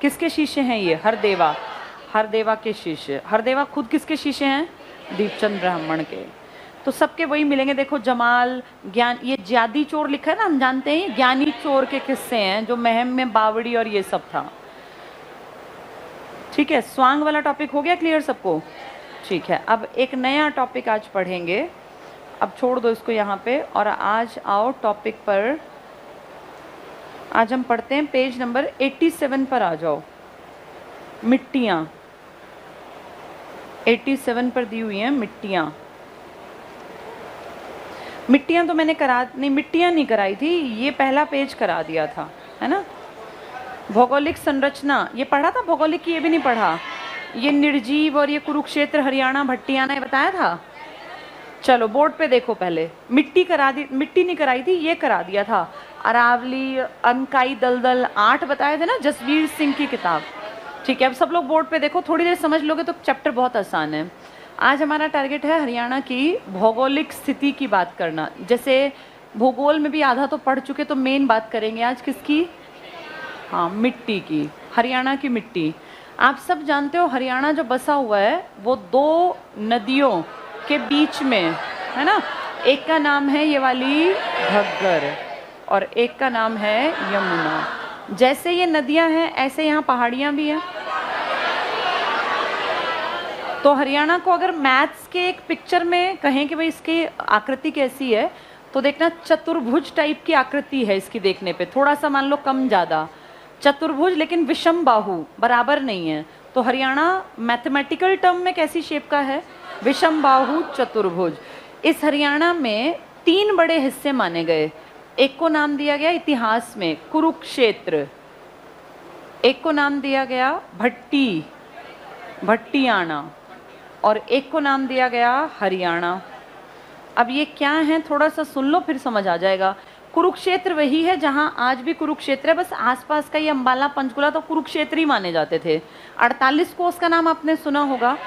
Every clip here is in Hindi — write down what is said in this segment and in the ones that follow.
किसके शिष्य हैं ये? हरदेवा, हरदेवा के शिष्य। हरदेवा खुद किसके शिष्य हैं? दीपचंद ब्राह्मण के। तो सबके वही मिलेंगे। देखो जमाल, ज्ञान, ये ज्यादी चोर लिखा है ना, हम जानते हैं ज्ञानी चोर के किस्से हैं, जो महम में बावड़ी और ये सब था। ठीक है, स्वांग वाला टॉपिक हो गया क्लियर सबको? ठीक है, अब एक नया टॉपिक आज पढ़ेंगे। अब छोड़ दो इसको यहाँ पे और आज आओ टॉपिक पर। आज हम पढ़ते हैं पेज नंबर 87 पर आ जाओ। मिट्टियाँ 87 पर दी हुई हैं मिट्टियाँ। मिट्टियाँ तो मैंने मिट्टियाँ नहीं कराई थी, ये पहला पेज करा दिया था, है ना। भौगोलिक संरचना ये पढ़ा था, भौगोलिक की ये भी नहीं पढ़ा। ये निर्जीव और ये कुरुक्षेत्र, हरियाणा, भट्टियाना, ये बताया था। चलो बोर्ड पे देखो पहले। मिट्टी करा दी, मिट्टी नहीं कराई थी, ये करा दिया था। अरावली, अनकाई दलदल 8 बताए थे ना, जसवीर सिंह की किताब। ठीक है, अब सब लोग बोर्ड पे देखो, थोड़ी देर समझ लोगे तो चैप्टर बहुत आसान है। आज हमारा टारगेट है हरियाणा की भौगोलिक स्थिति की बात करना। जैसे भूगोल में भी आधा तो पढ़ चुके, तो मेन बात करेंगे आज किसकी? हाँ, मिट्टी की, हरियाणा की मिट्टी। आप सब जानते हो हरियाणा जो बसा हुआ है वो 2 नदियों के बीच में है ना। एक का नाम है ये वाली घग्गर और एक का नाम है यमुना। जैसे ये नदियां हैं ऐसे यहाँ पहाड़ियाँ भी हैं। तो हरियाणा को अगर मैथ्स के एक पिक्चर में कहें कि भाई इसकी आकृति कैसी है, तो देखना चतुर्भुज टाइप की आकृति है इसकी देखने पे, थोड़ा सा मान लो कम ज़्यादा चतुर्भुज, लेकिन विषम बाहु बराबर नहीं है। तो हरियाणा मैथमेटिकल टर्म में कैसी शेप का है? विषम बाहु चतुर्भुज। इस हरियाणा में 3 बड़े हिस्से माने गए। एक को नाम दिया गया इतिहास में कुरुक्षेत्र, एक को नाम दिया गया भट्टी, भट्टियाना, और एक को नाम दिया गया हरियाणा। अब ये क्या है थोड़ा सा सुन लो फिर समझ आ जाएगा। कुरुक्षेत्र वही है जहां आज भी कुरुक्षेत्र है, बस आसपास का ये अंबाला, पंचकुला तो कुरुक्षेत्र ही माने जाते थे। 48 कोस का नाम आपने सुना होगा।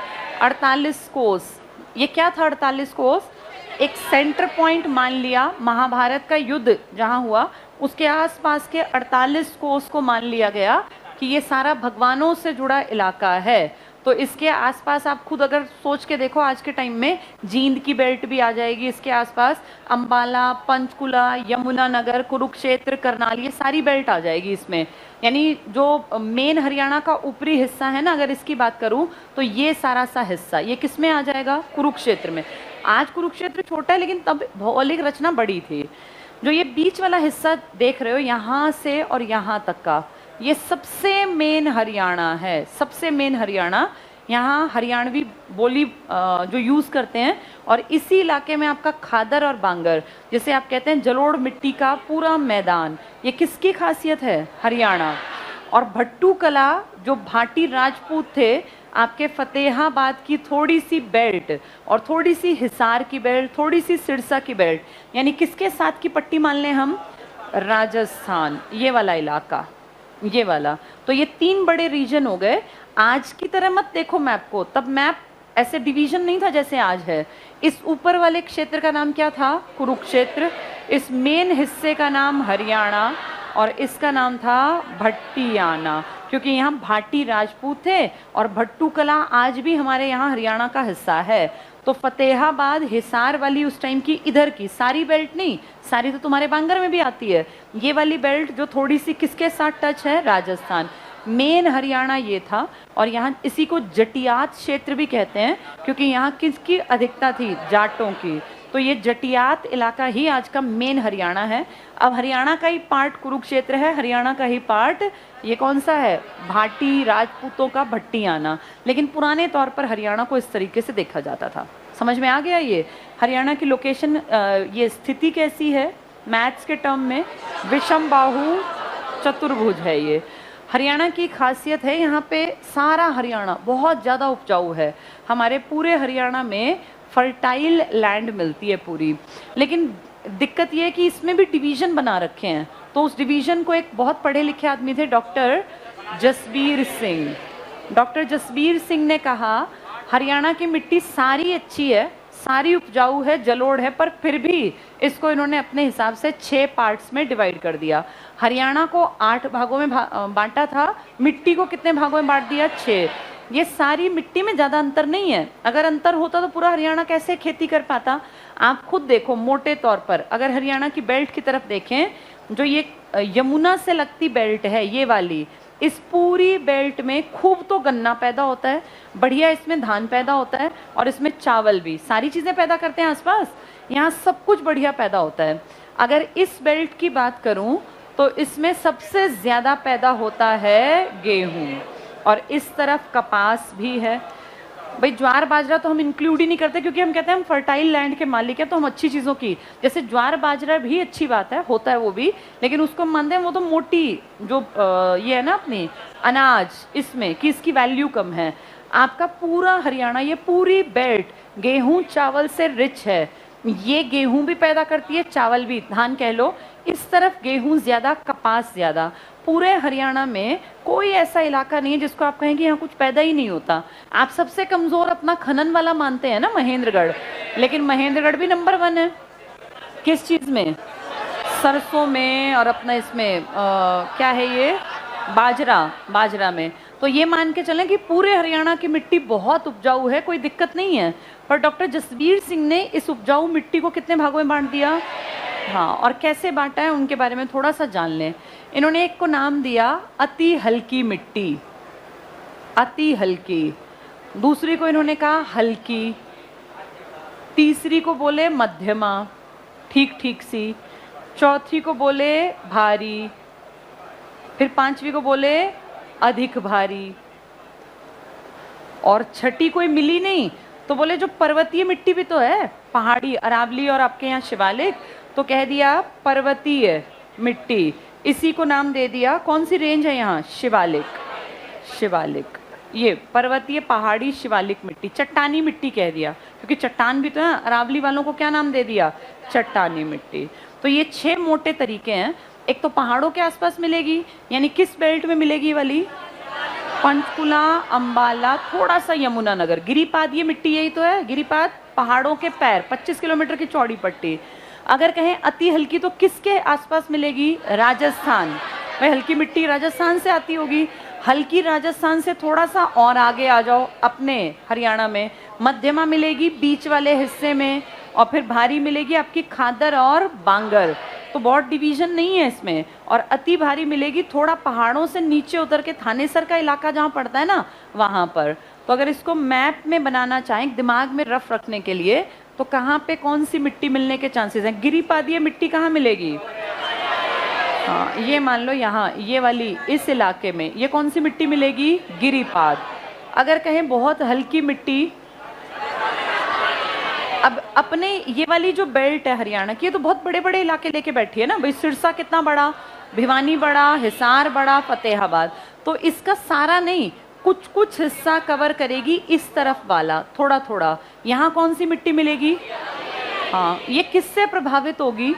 48 कोस, ये क्या था 48 कोस? एक सेंटर पॉइंट मान लिया, महाभारत का युद्ध जहां हुआ उसके आसपास के 48 कोस को मान लिया गया कि ये सारा भगवानों से जुड़ा इलाका है। तो इसके आसपास आप खुद अगर सोच के देखो, आज के टाइम में जींद की बेल्ट भी आ जाएगी इसके आसपास, अंबाला, पंचकुला, यमुनानगर, कुरुक्षेत्र, करनाल, ये सारी बेल्ट आ जाएगी इसमें। यानी जो मेन हरियाणा का ऊपरी हिस्सा है ना, अगर इसकी बात करूं तो ये सारा सा हिस्सा ये किस में आ जाएगा? कुरुक्षेत्र में। आज कुरुक्षेत्र छोटा है लेकिन तब भौगोलिक रचना बड़ी थी। जो ये बीच वाला हिस्सा देख रहे हो यहाँ से और यहाँ तक का, ये सबसे मेन हरियाणा है, सबसे मेन हरियाणा। यहाँ हरियाणवी बोली जो यूज़ करते हैं, और इसी इलाके में आपका खादर और बांगर, जैसे आप कहते हैं जलोढ़ मिट्टी का पूरा मैदान, ये किसकी खासियत है? हरियाणा। और भट्टू कला जो भाटी राजपूत थे, आपके फतेहाबाद की थोड़ी सी बेल्ट और थोड़ी सी हिसार की बेल्ट, थोड़ी सी सिरसा की बेल्ट, यानी किसके साथ की पट्टी मान लें हम? राजस्थान, ये वाला इलाका, ये वाला। तो ये 3 बड़े रीजन हो गए। आज की तरह मत देखो मैप को, तब मैप ऐसे डिवीजन नहीं था जैसे आज है। इस ऊपर वाले क्षेत्र का नाम क्या था? कुरुक्षेत्र। इस मेन हिस्से का नाम हरियाणा और इसका नाम था भट्टियाना, क्योंकि यहाँ भाटी राजपूत थे और भट्टू कला आज भी हमारे यहाँ हरियाणा का हिस्सा है। तो फतेहाबाद, हिसार वाली उस टाइम की इधर की सारी बेल्ट नहीं, सारी तो तुम्हारे बांगर में भी आती है, ये वाली बेल्ट जो थोड़ी सी किसके साथ टच है? राजस्थान। मेन हरियाणा ये था। और यहाँ इसी को जटियात क्षेत्र भी कहते हैं, क्योंकि यहाँ किसकी अधिकता थी? जाटों की। तो ये जटियात इलाका ही आज का मेन हरियाणा है। अब हरियाणा का ही पार्ट कुरुक्षेत्र है, हरियाणा का ही पार्ट ये कौन सा है? भाटी राजपूतों का भट्टियाना। लेकिन पुराने तौर पर हरियाणा को इस तरीके से देखा जाता था। समझ में आ गया? ये हरियाणा की लोकेशन, ये स्थिति कैसी है मैथ्स के टर्म में? विषम बाहु चतुर्भुज है ये। हरियाणा की खासियत है, यहाँ पे सारा हरियाणा बहुत ज़्यादा उपजाऊ है। हमारे पूरे हरियाणा में फर्टाइल लैंड मिलती है पूरी। लेकिन दिक्कत ये है कि इसमें भी डिवीज़न बना रखे हैं। तो उस डिवीज़न को एक बहुत पढ़े लिखे आदमी थे, डॉक्टर जसबीर सिंह। डॉक्टर जसबीर सिंह ने कहा हरियाणा की मिट्टी सारी अच्छी है, सारी उपजाऊ है, जलोढ़ है, पर फिर भी इसको इन्होंने अपने हिसाब से 6 पार्ट्स में डिवाइड कर दिया। हरियाणा को 8 भागों में बांटा था, मिट्टी को कितने भागों में बांट दिया? 6। ये सारी मिट्टी में ज़्यादा अंतर नहीं है। अगर अंतर होता तो पूरा हरियाणा कैसे खेती कर पाता? आप खुद देखो, मोटे तौर पर अगर हरियाणा की बेल्ट की तरफ देखें, जो ये यमुना से लगती बेल्ट है, ये वाली, इस पूरी बेल्ट में खूब तो गन्ना पैदा होता है, बढ़िया इसमें धान पैदा होता है, और इसमें चावल भी, सारी चीज़ें पैदा करते हैं आसपास, यहाँ सब कुछ बढ़िया पैदा होता है। अगर इस बेल्ट की बात करूँ तो इसमें सबसे ज़्यादा पैदा होता है गेहूँ, और इस तरफ कपास भी है। भाई ज्वार बाजरा तो हम इंक्लूड ही नहीं करते, क्योंकि हम कहते हैं हम फर्टाइल लैंड के मालिक हैं, तो हम अच्छी चीज़ों की, जैसे ज्वार बाजरा भी अच्छी बात है, होता है वो भी, लेकिन उसको हम मानते हैं वो तो मोटी जो ये है ना अपनी अनाज, इसमें कि इसकी वैल्यू कम है। आपका पूरा हरियाणा, ये पूरी बेल्ट गेहूँ चावल से रिच है। ये गेहूँ भी पैदा करती है, चावल भी, धान कह लो। इस तरफ गेहूँ ज़्यादा, कपास ज़्यादा। पूरे हरियाणा में कोई ऐसा इलाका नहीं है जिसको आप कहें कि यहाँ कुछ पैदा ही नहीं होता। आप सबसे कमज़ोर अपना खनन वाला मानते हैं ना, महेंद्रगढ़, लेकिन महेंद्रगढ़ भी नंबर 1 है। किस चीज़ में? सरसों में, और अपना इसमें क्या है ये, बाजरा में। तो ये मान के चलें कि पूरे हरियाणा की मिट्टी बहुत उपजाऊ है, कोई दिक्कत नहीं है। पर डॉक्टर जसबीर सिंह ने इस उपजाऊ मिट्टी को कितने भागों में बांट दिया? हाँ, और कैसे बांटा है उनके बारे में थोड़ा सा जान लें। इन्होंने एक को नाम दिया अति हल्की मिट्टी, अति हल्की। दूसरी को इन्होंने कहा हल्की। तीसरी को बोले मध्यमा, ठीक ठीक सी। चौथी को बोले भारी। फिर पांचवी को बोले अधिक भारी। और छठी कोई मिली नहीं तो बोले जो पर्वतीय मिट्टी भी तो है, पहाड़ी, अरावली और आपके यहाँ शिवालिक, तो कह दिया पर्वतीय मिट्टी। इसी को नाम दे दिया, कौन सी रेंज है यहाँ? शिवालिक। शिवालिक, ये पर्वतीय पहाड़ी शिवालिक मिट्टी, चट्टानी मिट्टी कह दिया, क्योंकि चट्टान भी तो है। अरावली वालों को क्या नाम दे दिया? चट्टानी मिट्टी। तो ये 6 मोटे तरीके हैं। एक तो पहाड़ों के आसपास मिलेगी, यानी किस बेल्ट में मिलेगी ये वाली? पंचकुला, अंबाला, थोड़ा सा यमुनानगर, गिरिपाद, ये मिट्टी यही तो है। गिरिपाद पहाड़ों के पैर, 25 किलोमीटर की चौड़ी पट्टी। अगर कहें अति हल्की तो किसके आसपास मिलेगी? राजस्थान। भाई हल्की मिट्टी राजस्थान से आती होगी। हल्की राजस्थान से थोड़ा सा और आगे आ जाओ अपने हरियाणा में, मध्यमा मिलेगी बीच वाले हिस्से में, और फिर भारी मिलेगी आपकी खादर और बांगर। तो बहुत डिवीजन नहीं है इसमें। और अति भारी मिलेगी थोड़ा पहाड़ों से नीचे उतर के, थानेसर का इलाका जहाँ पड़ता है ना, वहाँ पर। तो अगर इसको मैप में बनाना चाहें, दिमाग में रफ रखने के लिए, तो कहाँ पे कौन सी मिट्टी मिलने के चांसेस हैं? गिरिपादीय मिट्टी कहाँ मिलेगी? हाँ, ये मान लो यहाँ, ये वाली इस इलाके में, ये कौन सी मिट्टी मिलेगी? गिरिपाद। अगर कहें बहुत हल्की मिट्टी, अब अपने ये वाली जो बेल्ट है हरियाणा की, ये तो बहुत बड़े बड़े इलाके लेके बैठी है ना भाई। सिरसा कितना बड़ा, भिवानी बड़ा, हिसार बड़ा, फतेहाबाद। तो इसका सारा नहीं, कुछ कुछ हिस्सा कवर करेगी इस तरफ वाला, थोड़ा थोड़ा। यहाँ कौन सी मिट्टी मिलेगी? हाँ, ये किससे प्रभावित होगी?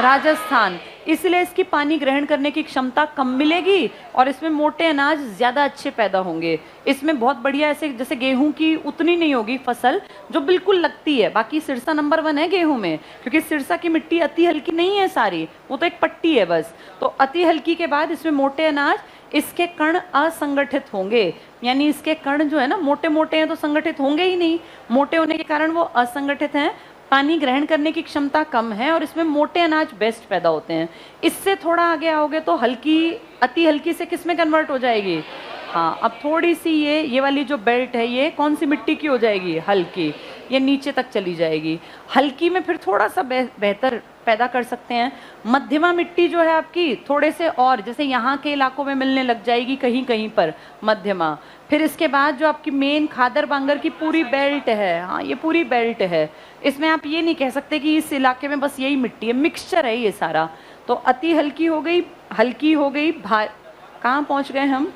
राजस्थान। इसलिए इसकी पानी ग्रहण करने की क्षमता कम मिलेगी, और इसमें मोटे अनाज ज़्यादा अच्छे पैदा होंगे। इसमें बहुत बढ़िया, ऐसे जैसे गेहूं की उतनी नहीं होगी फसल जो बिल्कुल लगती है। बाकी सिरसा नंबर 1 है गेहूं में, क्योंकि सिरसा की मिट्टी अति हल्की नहीं है सारी, वो तो एक पट्टी है बस। तो अति हल्की के बाद इसमें मोटे अनाज, इसके कण असंगठित होंगे, यानी इसके कण जो है ना मोटे मोटे हैं तो संगठित होंगे ही नहीं। मोटे होने के कारण वो असंगठित हैं, पानी ग्रहण करने की क्षमता कम है, और इसमें मोटे अनाज बेस्ट पैदा होते हैं। इससे थोड़ा आगे आओगे तो हल्की, अति हल्की से किस में कन्वर्ट हो जाएगी? हाँ, अब थोड़ी सी ये वाली जो बेल्ट है, ये कौन सी मिट्टी की हो जाएगी? हल्की। ये नीचे तक चली जाएगी। हल्की में फिर थोड़ा सा बेहतर पैदा कर सकते हैं। मध्यमा मिट्टी जो है आपकी, थोड़े से और, जैसे यहाँ के इलाकों में मिलने लग जाएगी कहीं कहीं पर मध्यमा। फिर इसके बाद जो आपकी मेन खादर बांगर की पूरी बेल्ट है, हाँ ये पूरी बेल्ट है, इसमें आप ये नहीं कह सकते कि इस इलाके में बस यही मिट्टी है, मिक्सचर है ये सारा। तो अति हल्की हो गई, हल्की हो गई, कहाँ पहुँच गए हम?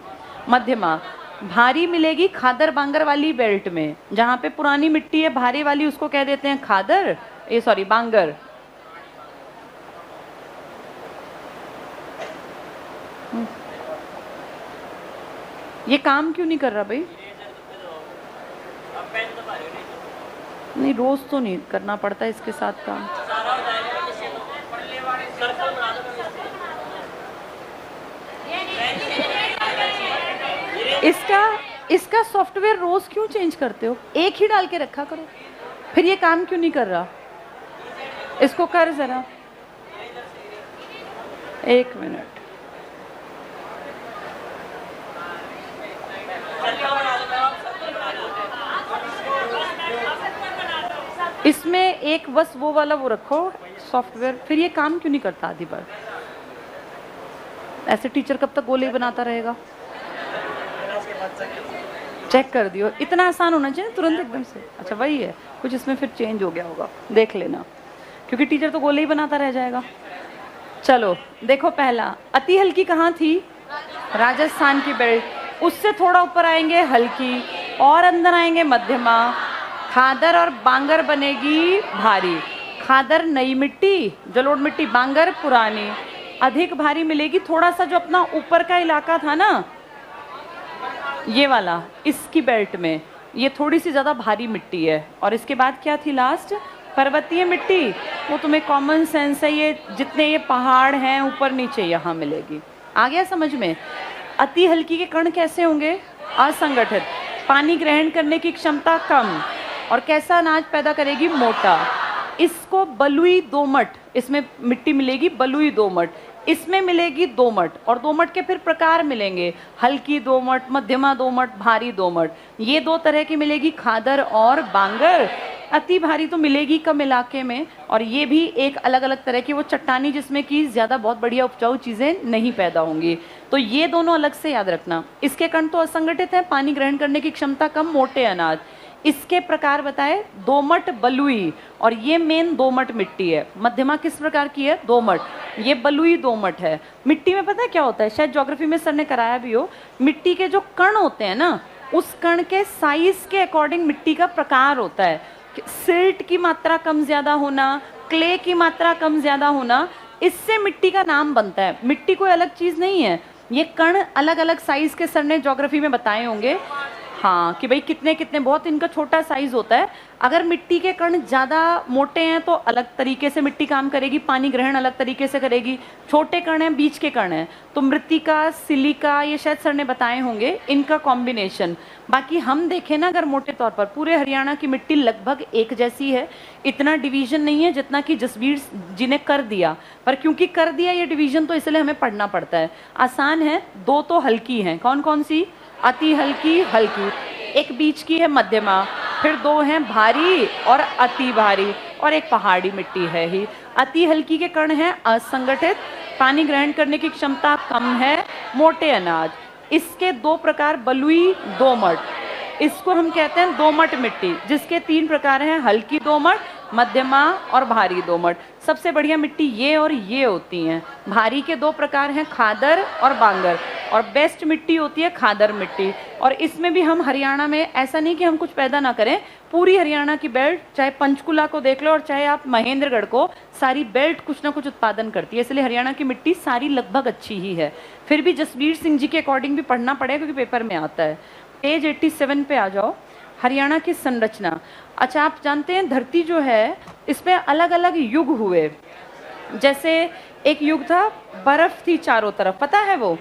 मध्यमा। भारी मिलेगी खादर बांगर वाली बेल्ट में, जहाँ पे पुरानी मिट्टी है भारी वाली, उसको कह देते हैं खादर, ये सॉरी बांगर। ये काम क्यों नहीं कर रहा भाई? नहीं, रोज तो नहीं करना पड़ता इसके साथ काम। इसका सॉफ्टवेयर रोज क्यों चेंज करते हो? एक ही डाल के रखा करो, फिर ये काम क्यों नहीं कर रहा? इसको कर जरा, 1 मिनट। इसमें एक बस वो वाला वो रखो सॉफ्टवेयर, फिर ये काम क्यों नहीं करता आधी बार? ऐसे टीचर कब तक गोले बनाता रहेगा? चेक कर दियो, इतना आसान होना चाहिए तुरंत एकदम से। अच्छा वही है, कुछ इसमें फिर चेंज हो गया होगा, देख लेना, क्योंकि टीचर तो गोले ही बनाता रह जाएगा। चलो देखो, पहला अति हल्की कहाँ थी? राजस्थान की बेल्ट। उससे थोड़ा ऊपर आएंगे हल्की, और अंदर आएंगे मध्यमा। खादर और बांगर बनेगी भारी। खादर नई मिट्टी, जलोढ़ मिट्टी, बांगर पुरानी। अधिक भारी मिलेगी थोड़ा सा जो अपना ऊपर का इलाका था ना, ये वाला, इसकी बेल्ट में ये थोड़ी सी ज़्यादा भारी मिट्टी है। और इसके बाद क्या थी लास्ट? पर्वतीय मिट्टी। वो तुम्हें कॉमन सेंस है, ये जितने ये पहाड़ हैं ऊपर नीचे यहाँ मिलेगी। आ गया समझ में? अति हल्की के कण कैसे होंगे? असंगठित, पानी ग्रहण करने की क्षमता कम, और कैसा अनाज पैदा करेगी? मोटा। इसको बलुई दोमट, इसमें मिट्टी मिलेगी बलुई दोमट, इसमें मिलेगी दोमट। और दोमट के फिर प्रकार मिलेंगे, हल्की दोमट, मध्यमा दोमट, भारी दोमट। ये दो तरह की मिलेगी, खादर और बांगर। अति भारी तो मिलेगी कम इलाके में, और ये भी एक अलग अलग तरह की वो चट्टानी जिसमें कि ज़्यादा बहुत बढ़िया उपजाऊ चीज़ें नहीं पैदा होंगी। तो ये दोनों अलग से याद रखना। इसके कण तो असंगठित है, पानी ग्रहण करने की क्षमता कम, मोटे अनाज। इसके प्रकार बताए, दोमट, बलुई, और ये मेन दोमट मिट्टी है। मध्यमा किस प्रकार की है? दोमट। ये बलुई दोमट है। मिट्टी में पता है क्या होता है, शायद ज्योग्राफी में सर ने कराया भी हो, मिट्टी के जो कण होते हैं ना, उस कण के साइज के अकॉर्डिंग मिट्टी का प्रकार होता है। सिल्ट की मात्रा कम ज्यादा होना, क्ले की मात्रा कम ज्यादा होना, इससे मिट्टी का नाम बनता है। मिट्टी कोई अलग चीज नहीं है, ये कण अलग अलग साइज के सर ने ज्योग्राफी में बताए होंगे। हाँ, कि भाई कितने कितने, बहुत इनका छोटा साइज होता है। अगर मिट्टी के कण ज़्यादा मोटे हैं तो अलग तरीके से मिट्टी काम करेगी, पानी ग्रहण अलग तरीके से करेगी। छोटे कण हैं, बीच के कण हैं, तो मृत्तिका, सिलिका, ये शायद सर ने बताए होंगे, इनका कॉम्बिनेशन। बाकी हम देखें ना, अगर मोटे तौर पर पूरे हरियाणा की मिट्टी लगभग एक जैसी है, इतना डिवीजन नहीं है जितना कि जसवीर जी ने कर दिया। पर क्योंकि कर दिया ये डिवीजन, तो इसलिए हमें पढ़ना पड़ता है। आसान है, दो तो हल्की हैं, कौन कौन सी? अति हल्की, हल्की, एक बीच की है मध्यमा, फिर दो हैं भारी और अति भारी, और एक पहाड़ी मिट्टी है ही। अति हल्की के कण हैं असंगठित, पानी ग्रहण करने की क्षमता कम है, मोटे अनाज। इसके दो प्रकार, बलुई, दोमट। इसको हम कहते हैं दोमट मिट्टी, जिसके 3 प्रकार हैं, हल्की दोमट, मध्यमा और भारी दोमट। सबसे बढ़िया मिट्टी ये और ये होती हैं। भारी के 2 प्रकार हैं, खादर और बांगर, और बेस्ट मिट्टी होती है खादर मिट्टी। और इसमें भी हम हरियाणा में, ऐसा नहीं कि हम कुछ पैदा ना करें, पूरी हरियाणा की बेल्ट, चाहे पंचकुला को देख लो और चाहे आप महेंद्रगढ़ को, सारी बेल्ट कुछ ना कुछ उत्पादन करती है। इसलिए हरियाणा की मिट्टी सारी लगभग अच्छी ही है। फिर भी जसवीर सिंह जी के अकॉर्डिंग भी पढ़ना पड़ेगा, क्योंकि पेपर में आता है। पेज 87 पे आ जाओ, हरियाणा की संरचना। अच्छा, आप जानते हैं धरती जो है, इसमें अलग अलग युग हुए। जैसे एक युग था, बर्फ थी चारों तरफ, पता है वो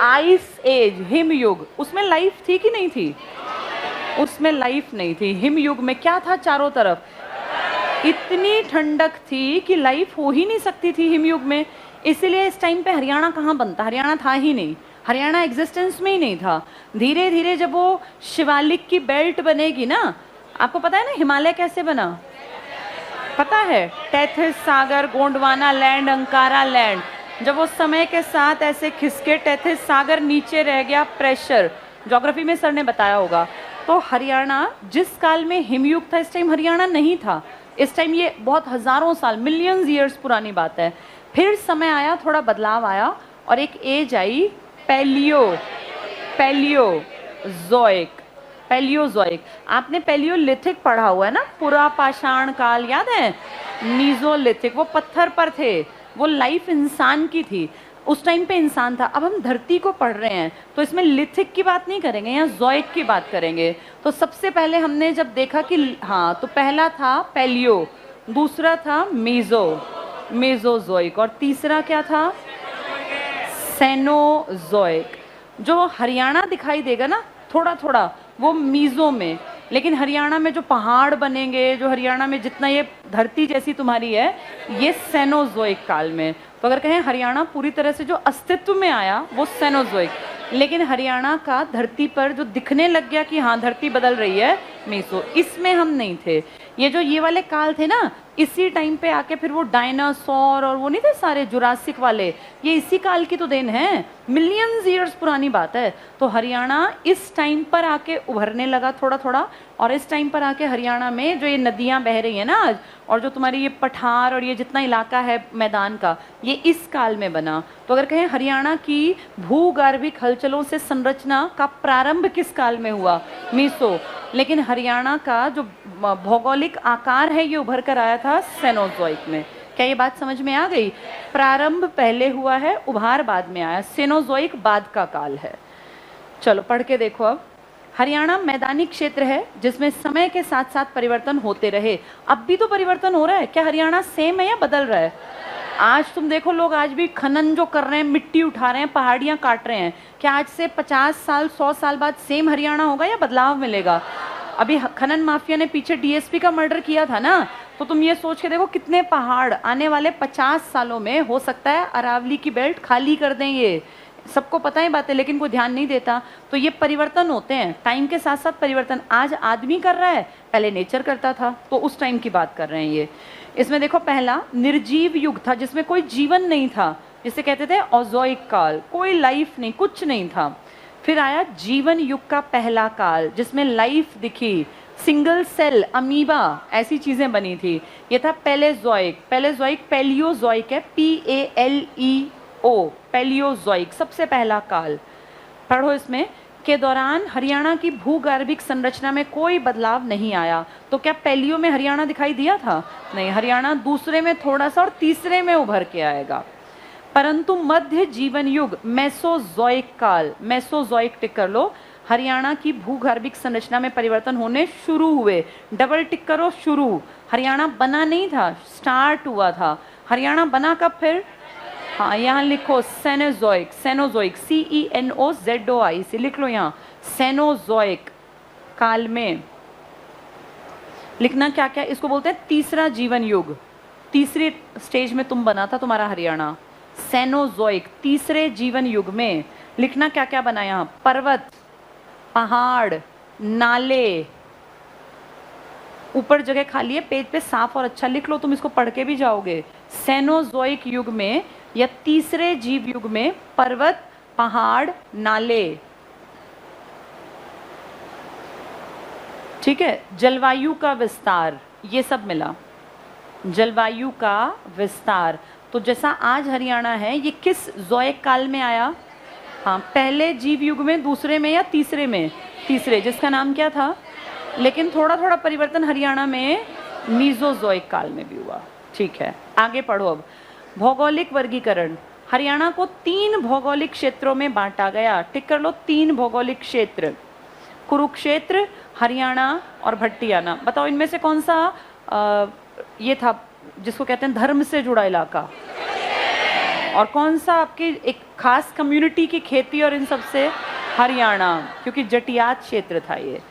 आइस एज, हिम युग। उसमें लाइफ थी कि नहीं थी? उसमें लाइफ नहीं थी। हिम युग में क्या था? चारों तरफ इतनी ठंडक थी कि लाइफ हो ही नहीं सकती थी हिम युग में। इसीलिए इस टाइम पे हरियाणा कहाँ बनता? हरियाणा था ही नहीं, हरियाणा एग्जिस्टेंस में ही नहीं था। धीरे धीरे जब वो शिवालिक की बेल्ट बनेगी ना, आपको पता है ना हिमालय कैसे बना? पता है, टेथिस सागर, गोंडवाना लैंड, अंकारा लैंड। जब वो समय के साथ ऐसे खिसके, टेथिस सागर नीचे रह गया, प्रेशर, ज्योग्राफी में सर ने बताया होगा। तो हरियाणा जिस काल में हिमयुग था, इस टाइम हरियाणा नहीं था। इस टाइम ये बहुत हजारों साल, मिलियंस ईयर्स पुरानी बात है। फिर समय आया, थोड़ा बदलाव आया, और एक एज आई पैलियोजोइक। पैलियोजोइक, आपने पैलियोलिथिक पढ़ा हुआ है ना, पुरा पाषाण काल, याद है? मीजोलिथिक, वो पत्थर पर थे, वो लाइफ इंसान की थी। उस टाइम पे इंसान था। अब हम धरती को पढ़ रहे हैं तो इसमें लिथिक की बात नहीं करेंगे, यहाँ ज़ोइक की बात करेंगे। तो सबसे पहले हमने जब देखा कि हाँ, तो पहला था पैलियो, दूसरा था मेसोज़ोइक और तीसरा क्या था, सेनोज़ोइक। जो हरियाणा दिखाई देगा ना थोड़ा थोड़ा, वो मीज़ो में, लेकिन हरियाणा में जो पहाड़ बनेंगे, जो हरियाणा में जितना ये धरती जैसी तुम्हारी है, ये सेनोज़ोइक काल में। तो अगर कहें हरियाणा पूरी तरह से जो अस्तित्व में आया वो सेनोज़ोइक, लेकिन हरियाणा का धरती पर जो दिखने लग गया कि हाँ धरती बदल रही है, मेसो, इसमें हम नहीं थे। ये जो ये वाले काल थे ना, इसी टाइम पे आके फिर वो डायनासोर और वो नहीं थे सारे जुरासिक वाले, ये इसी काल की तो देन है, मिलियंस ईयर्स पुरानी बात है। तो हरियाणा इस टाइम पर आके उभरने लगा थोड़ा थोड़ा, और इस टाइम पर आके हरियाणा में जो ये नदियां बह रही है ना आज, और जो तुम्हारी ये पठार और ये जितना इलाका है मैदान का, ये इस काल में बना। तो अगर कहें हरियाणा की भूगर्भिक हलचलों से संरचना का प्रारंभ किस काल में हुआ, मीसो, लेकिन हरियाणा का जो भौगोलिक आकार है ये उभर कर आया था सेनोज़ोइक में। क्या ये बात समझ में आ गई? प्रारंभ पहले हुआ है, उभार बाद में आया, सेनोज़ोइक बाद का काल है। चलो पढ़ के देखो। अब हरियाणा मैदानी क्षेत्र है जिसमें समय के साथ साथ परिवर्तन होते रहे। अब भी तो परिवर्तन हो रहा है। क्या हरियाणा सेम है या बदल रहा है? आज तुम देखो, लोग आज भी खनन जो कर रहे हैं, मिट्टी उठा रहे हैं, पहाड़ियां काट रहे हैं। क्या आज से 50 साल 100 साल बाद सेम हरियाणा होगा या बदलाव मिलेगा? अभी खनन माफिया ने पीछे डीएसपी का मर्डर किया था ना, तो तुम ये सोच के देखो कितने पहाड़ आने वाले 50 सालों में हो सकता है अरावली की बेल्ट खाली कर दें। ये सबको पता है बातें, लेकिन कोई ध्यान नहीं देता। तो ये परिवर्तन होते हैं, टाइम के साथ साथ परिवर्तन। आज आदमी कर रहा है, पहले नेचर करता था, तो उस टाइम की बात कर रहे हैं ये। इसमें देखो, पहला निर्जीव युग था जिसमें कोई जीवन नहीं था, जिसे कहते थे ओज़ोइक काल, कोई लाइफ नहीं, कुछ नहीं था। फिर आया जीवन युग का पहला काल जिसमें लाइफ दिखी, सिंगल सेल, अमीबा, ऐसी चीजें बनी थी। ये था पैलेज़ोइक। पैलेज़ोइक पैलियोज़ोइक है, PALEO, पैलियोज़ोइक, सबसे पहला काल। पढ़ो इसमें, के दौरान हरियाणा की भूगर्भिक संरचना में कोई बदलाव नहीं आया। तो क्या पैलियो में हरियाणा दिखाई दिया था? नहीं, हरियाणा दूसरे में थोड़ा सा और तीसरे में उभर के आएगा। परंतु मध्य जीवन युग, मेसोज़ोइक काल, मेसोज़ोइक टिक कर लो, हरियाणा की भूगर्भिक संरचना में परिवर्तन होने शुरू हुए। डबल टिक करो, शुरू। हरियाणा बना नहीं था, स्टार्ट हुआ था। हरियाणा बना कब फिर? हाँ, यहाँ लिखो सेनोज़ोइक, सेनोज़ोइक, CENOZOIC लिख लो यहाँ, सेनोज़ोइक काल में। लिखना क्या क्या, इसको बोलते हैं तीसरा जीवन युग। तीसरी स्टेज में तुम बना था तुम्हारा हरियाणा, सेनोज़ोइक, तीसरे जीवन युग में। लिखना क्या क्या बना यहाँ, पर्वत, पहाड़, नाले। ऊपर जगह खाली है, पेज पे साफ और अच्छा लिख लो, तुम इसको पढ़ के भी जाओगे। सेनोज़ोइक युग में या तीसरे जीव युग में पर्वत, पहाड़, नाले। ठीक है, जलवायु का विस्तार, ये सब मिला, जलवायु का विस्तार। तो जैसा आज हरियाणा है, ये किस ज़ोइक काल में आया? हाँ, पहले जीव युग में, दूसरे में या तीसरे में? तीसरे, जिसका नाम क्या था? लेकिन थोड़ा थोड़ा परिवर्तन हरियाणा में मीसोज़ोइक काल में भी हुआ। ठीक है, आगे पढ़ो। अब भौगोलिक वर्गीकरण, हरियाणा को 3 भौगोलिक क्षेत्रों में बांटा गया। टिक कर लो, 3 भौगोलिक क्षेत्र, कुरुक्षेत्र, हरियाणा और भट्टियाना। बताओ इनमें से कौन सा ये था जिसको कहते हैं धर्म से जुड़ा इलाका, और कौन सा आपकी एक खास कम्युनिटी की खेती और इन सब से? हरियाणा, क्योंकि जटियात क्षेत्र था ये।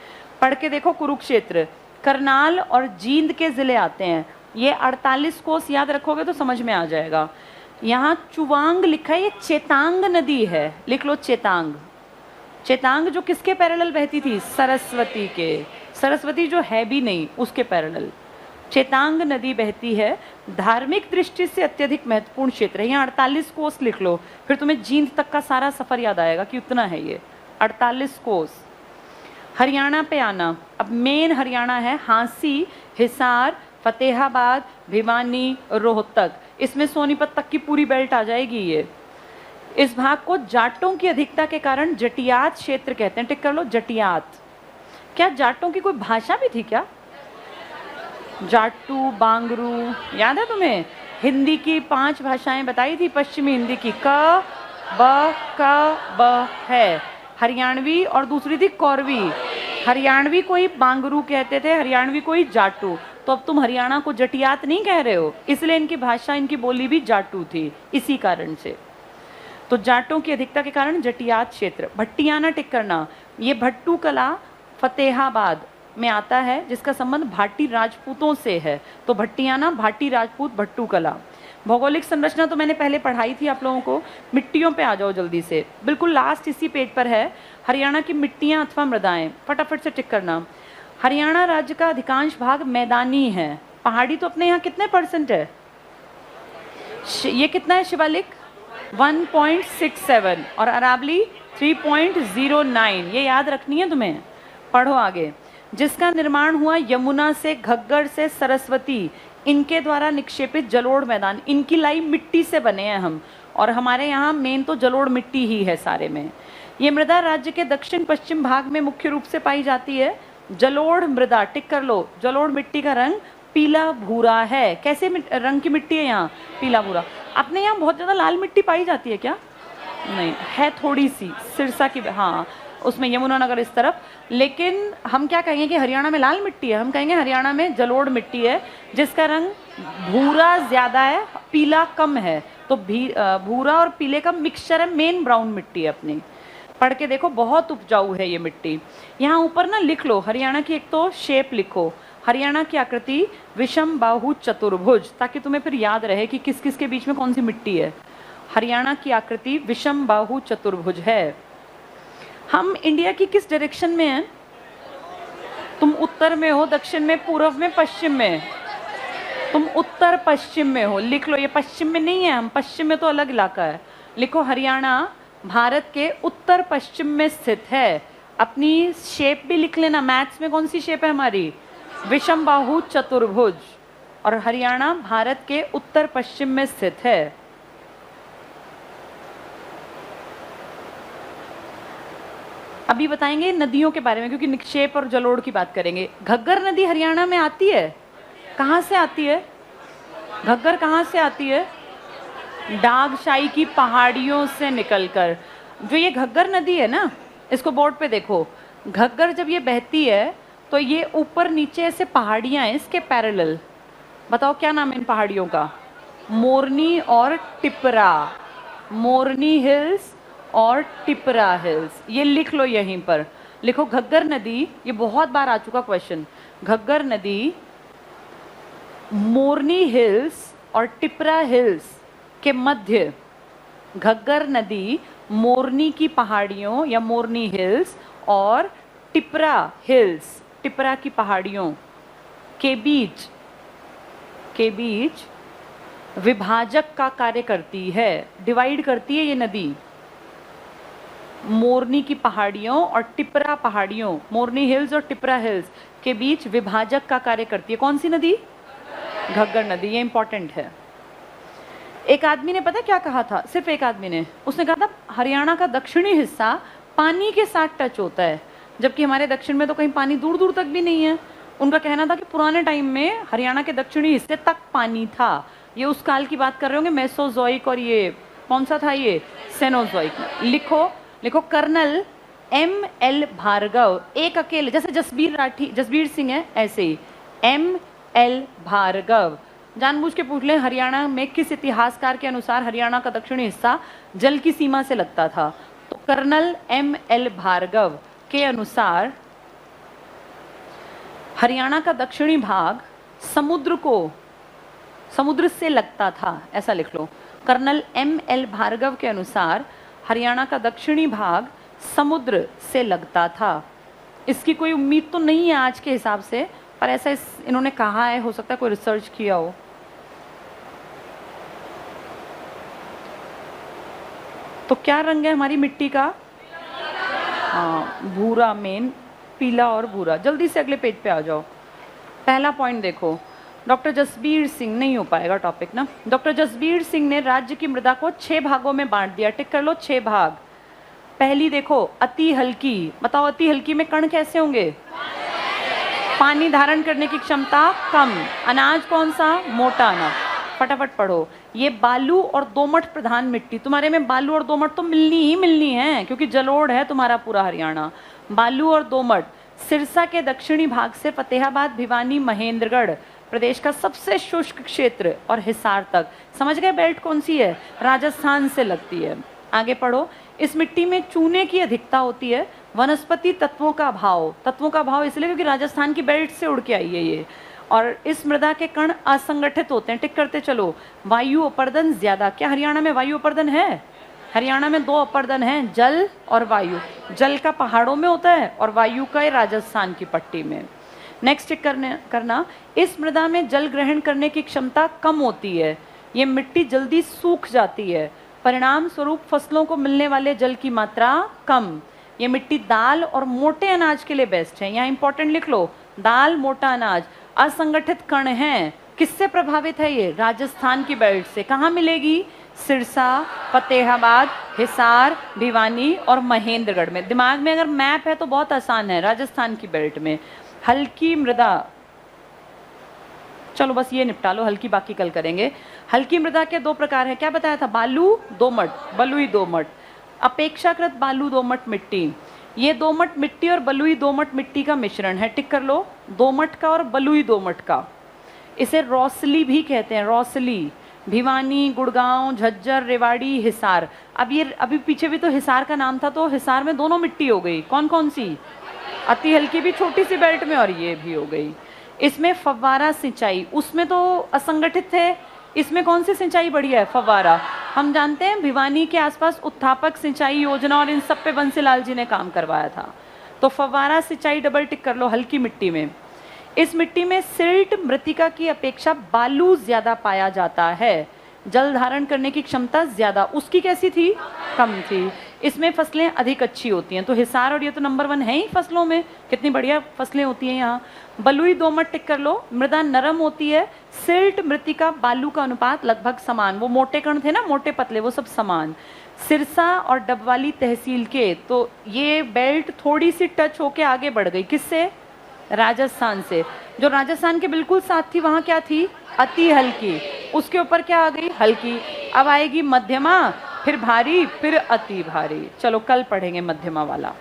पढ़ के देखो, कुरुक्षेत्र, करनाल और जींद के जिले आते हैं। ये 48 कोस याद रखोगे तो समझ में आ जाएगा। यहाँ चुवांग लिखा है, ये चेतांग नदी है, लिख लो चेतांग। चेतांग जो किसके पैरेलल बहती थी? सरस्वती के। सरस्वती जो है भी नहीं, उसके पैरेलल चेतांग नदी बहती है। धार्मिक दृष्टि से अत्यधिक महत्वपूर्ण क्षेत्र है। यहाँ 48 कोस लिख लो, फिर तुम्हें जींद तक का सारा सफर याद आएगा कि उतना है ये 48 कोस। हरियाणा पे आना, अब मेन हरियाणा है हांसी, हिसार, फतेहाबाद, भिवानी, रोहतक। इसमें सोनीपत तक की पूरी बेल्ट आ जाएगी ये। इस भाग को जाटों की अधिकता के कारण जटियात क्षेत्र कहते हैं। टिक कर लो, जटियात। क्या जाटों की कोई भाषा भी थी क्या? जाटू, बांगरू, याद है तुम्हें? हिंदी की 5 भाषाएं बताई थी, पश्चिमी हिंदी की क ब है। हरियाणवी और दूसरी थी कौरवी। हरियाणवी कोई बांगरू कहते थे, हरियाणवी कोई जाटू। तो अब तुम हरियाणा को जटियात नहीं कह रहे हो, इसलिए इनकी भाषा, इनकी बोली भी जाटू थी, इसी कारण से। तो जाटों की अधिकता के कारण जटियात क्षेत्र। भट्टियाना टिक करना, ये भट्टू कला फतेहाबाद में आता है, जिसका संबंध भाटी राजपूतों से है। तो भट्टियाना, भाटी राजपूत, भट्टू कला। भौगोलिक संरचना तो मैंने पहले पढ़ाई थी आप लोगों को। मिट्टियों पे आ जाओ जल्दी से, बिल्कुल लास्ट इसी पेज पर है, हरियाणा की मिट्टियां अथवा मृदाएं। फटाफट से टिक करना। हरियाणा राज्य का अधिकांश भाग मैदानी है। पहाड़ी तो अपने यहाँ कितने % है? ये कितना है शिवालिक? 1.67 और अरावली 3.09। ये याद रखनी है तुम्हें। पढ़ो आगे। जिसका निर्माण हुआ यमुना से, घग्गर से, सरस्वती, इनके द्वारा निक्षेपित जलोढ़ मैदान। इनकी लाई मिट्टी से बने हैं हम, और हमारे यहाँ मेन तो जलोढ़ मिट्टी ही है सारे में। ये मृदा राज्य के दक्षिण पश्चिम भाग में मुख्य रूप से पाई जाती है। जलोढ़ मृदा, टिक कर लो। जलोढ़ मिट्टी का रंग पीला भूरा है। कैसे रंग की मिट्टी है यहाँ? पीला भूरा। अपने यहाँ बहुत ज़्यादा लाल मिट्टी पाई जाती है क्या? नहीं है, थोड़ी सी सिरसा की, हाँ उसमें यमुनानगर इस तरफ। लेकिन हम क्या कहेंगे कि हरियाणा में लाल मिट्टी है? हम कहेंगे हरियाणा में जलोढ़ मिट्टी है, जिसका रंग भूरा ज़्यादा है, पीला कम है। तो भूरा और पीले का मिक्सचर है, मेन ब्राउन मिट्टी है अपनी। पढ़ के देखो, बहुत उपजाऊ है ये मिट्टी। यहाँ ऊपर ना लिख लो हरियाणा की एक तो शेप लिखो। हरियाणा की आकृति विषम बाहु चतुर्भुज, ताकि तुम्हें फिर याद रहे कि किस किस के बीच में कौन सी मिट्टी है। हरियाणा की आकृति विषम बाहु चतुर्भुज है। हम इंडिया की किस डायरेक्शन में हैं? तुम उत्तर में हो, दक्षिण में, पूर्व में, पश्चिम में? तुम उत्तर पश्चिम में हो। लिख लो, ये पश्चिम में नहीं है, हम पश्चिम में तो अलग इलाका है। लिखो हरियाणा भारत के उत्तर पश्चिम में स्थित है। अपनी शेप भी लिख लेना। मैथ्स में कौन सी शेप है हमारी? विषम बाहु चतुर्भुज। और हरियाणा भारत के उत्तर पश्चिम में स्थित है। अभी बताएंगे नदियों के बारे में, क्योंकि निक्षेप और जलोढ़ की बात करेंगे। घग्गर नदी हरियाणा में आती है। कहाँ से आती है? घग्गर कहाँ से आती है? डागशाई की पहाड़ियों से निकलकर। जो ये घग्गर नदी है ना, इसको बोर्ड पे देखो। घग्गर जब ये बहती है तो ये ऊपर नीचे ऐसे पहाड़ियाँ हैं इसके पैरेलल। बताओ क्या नाम है इन पहाड़ियों का? मोरनी और टिपरा। मोरनी हिल्स और टिपरा हिल्स, ये लिख लो यहीं पर। लिखो घग्गर नदी, ये बहुत बार आ चुका क्वेश्चन। घग्गर नदी मोरनी हिल्स और टिपरा हिल्स के मध्य। घग्गर नदी मोरनी की पहाड़ियों या मोरनी हिल्स और टिपरा हिल्स, टिपरा की पहाड़ियों के बीच विभाजक का कार्य करती है। डिवाइड करती है ये नदी। मोरनी की पहाड़ियों और टिपरा पहाड़ियों, मोरनी हिल्स और टिपरा हिल्स के बीच विभाजक का कार्य करती है। कौन सी नदी? घग्गर नदी। ये इंपॉर्टेंट है। एक आदमी ने पता क्या कहा था? सिर्फ एक आदमी ने, उसने कहा था हरियाणा का दक्षिणी हिस्सा पानी के साथ टच होता है, जबकि हमारे दक्षिण में तो कहीं पानी दूर दूर तक भी नहीं है। उनका कहना था कि पुराने टाइम में हरियाणा के दक्षिणी हिस्से तक पानी था। ये उस काल की बात कर रहे होंगे, मेसोजोइक, और ये कौन सा था? ये सेनोजोइक। लिखो कर्नल M.L. भार्गव, एक अकेले, जैसे जसबीर सिंह है ऐसे ही M.L. भार्गव। जानबूझ के पूछ लें हरियाणा में किस इतिहासकार के अनुसार हरियाणा का दक्षिणी हिस्सा जल की सीमा से लगता था। तो कर्नल M.L. भार्गव के अनुसार हरियाणा का दक्षिणी भाग समुद्र से लगता था, ऐसा लिख लो। Colonel M.L. भार्गव के अनुसार हरियाणा का दक्षिणी भाग समुद्र से लगता था। इसकी कोई उम्मीद तो नहीं है आज के हिसाब से, पर ऐसा इन्होंने कहा है, हो सकता है कोई रिसर्च किया हो। तो क्या रंग है हमारी मिट्टी का? हाँ, भूरा, मेन पीला और भूरा। जल्दी से अगले पेज पे आ जाओ। पहला पॉइंट देखो, डॉक्टर जसबीर सिंह, नहीं हो पाएगा टॉपिक ना। डॉक्टर जसबीर सिंह ने राज्य की मृदा को 6 भागों में बांट दिया। टिक कर लो, 6 भाग। पहली देखो, अति हल्की। बताओ अति हल्की में कण कैसे होंगे? पानी धारण करने की क्षमता कम। अनाज कौन सा? मोटा अनाज। फटाफट पढ़ो। ये बालू और दोमट प्रधान मिट्टी, तुम्हारे में बालू और दोमट तो मिलनी ही मिलनी है क्योंकि जलोढ़ है तुम्हारा पूरा हरियाणा। बालू और दोमट, सिरसा के दक्षिणी भाग से फतेहाबाद, भिवानी, महेंद्रगढ़ प्रदेश का सबसे शुष्क क्षेत्र और हिसार तक। समझ गए बेल्ट कौन सी है? राजस्थान से लगती है। आगे पढ़ो। इस मिट्टी में चूने की अधिकता होती है। वनस्पति तत्वों का अभाव, तत्वों का अभाव इसलिए क्योंकि राजस्थान की बेल्ट से उड़ के आई है ये। और इस मृदा के कण असंगठित होते हैं। टिक करते चलो। वायु अपर्दन ज्यादा। क्या हरियाणा में वायु अपर्दन है? हरियाणा में 2 अपर्दन हैं, जल और वायु। जल का पहाड़ों में होता है और वायु का राजस्थान की पट्टी में। नेक्स्ट टिक करना। इस मृदा में जल ग्रहण करने की क्षमता कम होती है। ये मिट्टी जल्दी सूख जाती है। परिणाम स्वरूप फसलों को मिलने वाले जल की मात्रा कम। ये मिट्टी दाल और मोटे अनाज के लिए बेस्ट है। यहाँ इंपॉर्टेंट लिख लो, दाल, मोटा अनाज। असंगठित कण हैं। किससे प्रभावित है ये? राजस्थान की बेल्ट से। कहाँ मिलेगी? सिरसा, फतेहाबाद, हिसार, भिवानी और महेंद्रगढ़ में। दिमाग में अगर मैप है तो बहुत आसान है, राजस्थान की बेल्ट में। हल्की मृदा, चलो बस ये निपटा लो, हल्की बाकी कल करेंगे। हल्की मृदा के 2 प्रकार है। क्या बताया था? बालू, दोमट, बलुई दोमट। अपेक्षाकृत बालू दोमट मिट्टी, ये दोमट मिट्टी और बलुई दोमट मिट्टी का मिश्रण है। टिक कर लो, दोमट का और बलुई दोमट का। इसे रौसली भी कहते हैं, रौसली। भिवानी, गुड़गांव, झज्जर, रेवाड़ी, हिसार। अब ये अभी पीछे भी तो हिसार का नाम था, तो हिसार में दोनों मिट्टी हो गई। कौन कौन सी? अति हल्की भी छोटी सी बेल्ट में, और ये भी हो गई। इसमें फव्वारा सिंचाई, उसमें तो असंगठित थे, इसमें कौन सी सिंचाई बढ़िया है? फव्वारा। हम जानते हैं भिवानी के आसपास उत्थापक सिंचाई योजना और इन सब पे बंसीलाल जी ने काम करवाया था। तो फव्वारा सिंचाई डबल टिक कर लो हल्की मिट्टी में। इस मिट्टी में सिल्ट मृतिका की अपेक्षा बालू ज्यादा पाया जाता है। जल धारण करने की क्षमता ज्यादा, उसकी कैसी थी? कम थी। इसमें फसलें अधिक अच्छी होती हैं। तो हिसार और ये तो नंबर 1 है ही फसलों में, कितनी बढ़िया फसलें होती हैं यहाँ। बलुई दोमट टिक कर लो। मृदा नरम होती है। सिल्ट मृतिका बालू का अनुपात लगभग समान। वो मोटे कण थे ना, मोटे पतले, वो सब समान। सिरसा और डबवाली तहसील के, तो ये बेल्ट थोड़ी सी टच होके आगे बढ़ गई। किससे? राजस्थान से। जो राजस्थान के बिल्कुल साथ थी वहां क्या थी? अति हल्की। उसके ऊपर क्या आ गई? हल्की। अब आएगी मध्यमा, फिर भारी, फिर अति भारी। चलो कल पढ़ेंगे मध्यमा वाला।